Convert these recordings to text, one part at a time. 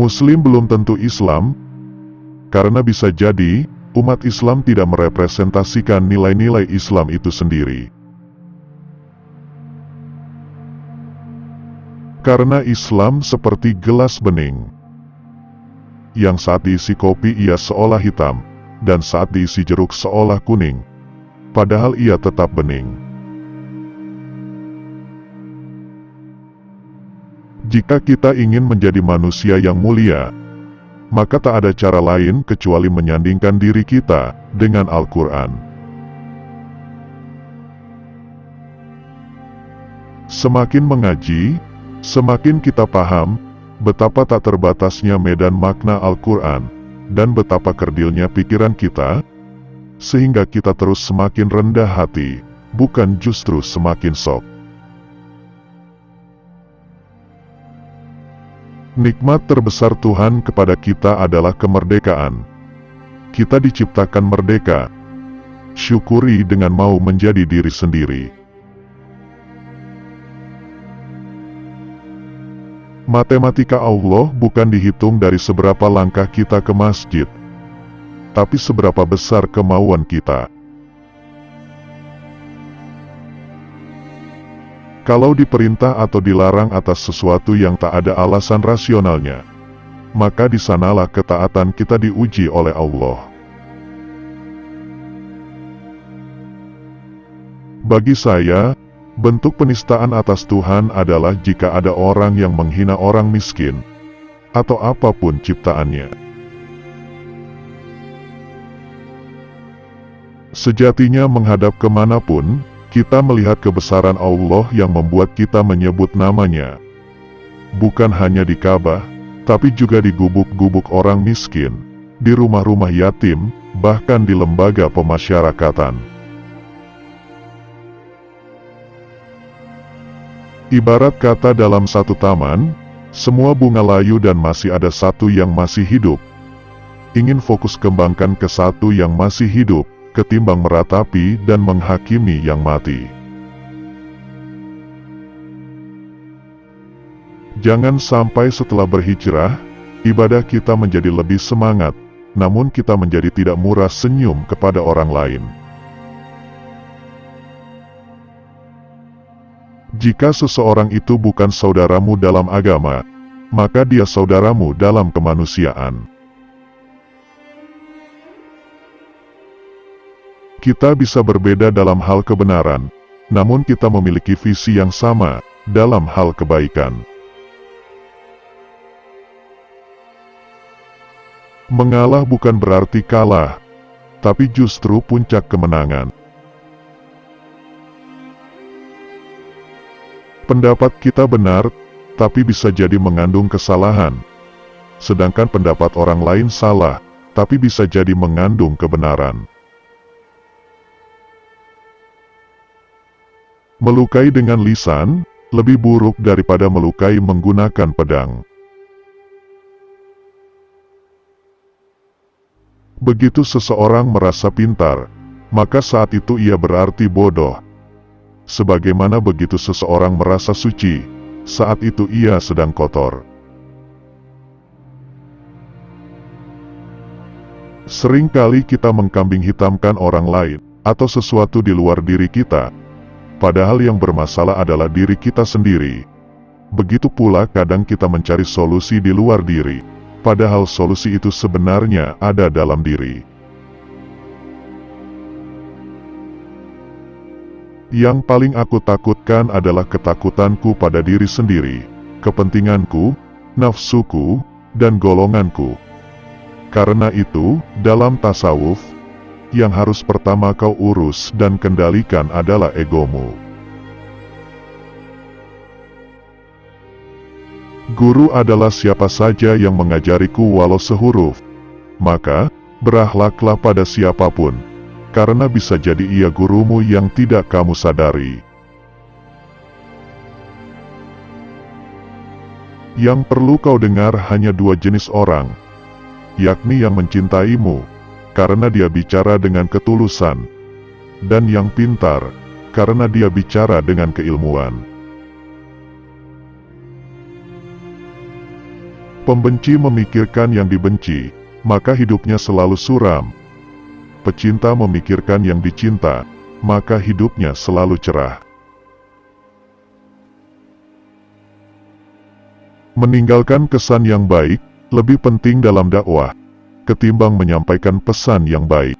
Muslim belum tentu Islam, karena bisa jadi umat Islam tidak merepresentasikan nilai-nilai Islam itu sendiri. Karena Islam seperti gelas bening, yang saat diisi kopi ia seolah hitam, dan saat diisi jeruk seolah kuning, padahal ia tetap bening. Jika kita ingin menjadi manusia yang mulia, maka tak ada cara lain kecuali menyandingkan diri kita dengan Al-Quran. Semakin mengaji, semakin kita paham betapa tak terbatasnya medan makna Al-Quran, dan betapa kerdilnya pikiran kita, sehingga kita terus semakin rendah hati, bukan justru semakin sok. Nikmat terbesar Tuhan kepada kita adalah kemerdekaan. Kita diciptakan merdeka. Syukuri dengan mau menjadi diri sendiri. Matematika Allah bukan dihitung dari seberapa langkah kita ke masjid, tapi seberapa besar kemauan kita. Kalau diperintah atau dilarang atas sesuatu yang tak ada alasan rasionalnya, maka di sanalah ketaatan kita diuji oleh Allah. Bagi saya, bentuk penistaan atas Tuhan adalah jika ada orang yang menghina orang miskin, atau apapun ciptaannya. Sejatinya menghadap kemanapun, kita melihat kebesaran Allah yang membuat kita menyebut namanya. Bukan hanya di Ka'bah, tapi juga di gubuk-gubuk orang miskin, di rumah-rumah yatim, bahkan di lembaga pemasyarakatan. Ibarat kata dalam satu taman, semua bunga layu dan masih ada satu yang masih hidup. Ingin fokus kembangkan ke satu yang masih hidup, ketimbang meratapi dan menghakimi yang mati. Jangan sampai setelah berhijrah, ibadah kita menjadi lebih semangat, namun kita menjadi tidak murah senyum kepada orang lain. Jika seseorang itu bukan saudaramu dalam agama, maka dia saudaramu dalam kemanusiaan. Kita bisa berbeda dalam hal kebenaran, namun kita memiliki visi yang sama dalam hal kebaikan. Mengalah bukan berarti kalah, tapi justru puncak kemenangan. Pendapat kita benar, tapi bisa jadi mengandung kesalahan. Sedangkan pendapat orang lain salah, tapi bisa jadi mengandung kebenaran. Melukai dengan lisan, lebih buruk daripada melukai menggunakan pedang. Begitu seseorang merasa pintar, maka saat itu ia berarti bodoh. Sebagaimana begitu seseorang merasa suci, saat itu ia sedang kotor. Seringkali kita mengkambing hitamkan orang lain, atau sesuatu di luar diri kita, padahal yang bermasalah adalah diri kita sendiri. Begitu pula kadang kita mencari solusi di luar diri, padahal solusi itu sebenarnya ada dalam diri. Yang paling aku takutkan adalah ketakutanku pada diri sendiri, kepentinganku, nafsuku, dan golonganku. Karena itu, dalam tasawuf, yang harus pertama kau urus dan kendalikan adalah egomu. Guru adalah siapa saja yang mengajariku walau sehuruf. Maka, berakhlaklah pada siapapun, karena bisa jadi ia gurumu yang tidak kamu sadari. Yang perlu kau dengar hanya dua jenis orang, yakni yang mencintaimu, karena dia bicara dengan ketulusan, dan yang pintar, karena dia bicara dengan keilmuan. Pembenci memikirkan yang dibenci, maka hidupnya selalu suram. Pecinta memikirkan yang dicinta, maka hidupnya selalu cerah. Meninggalkan kesan yang baik lebih penting dalam dakwah ketimbang menyampaikan pesan yang baik.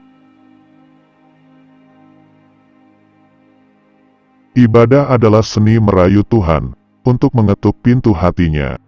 Ibadah adalah seni merayu Tuhan untuk mengetuk pintu hatinya.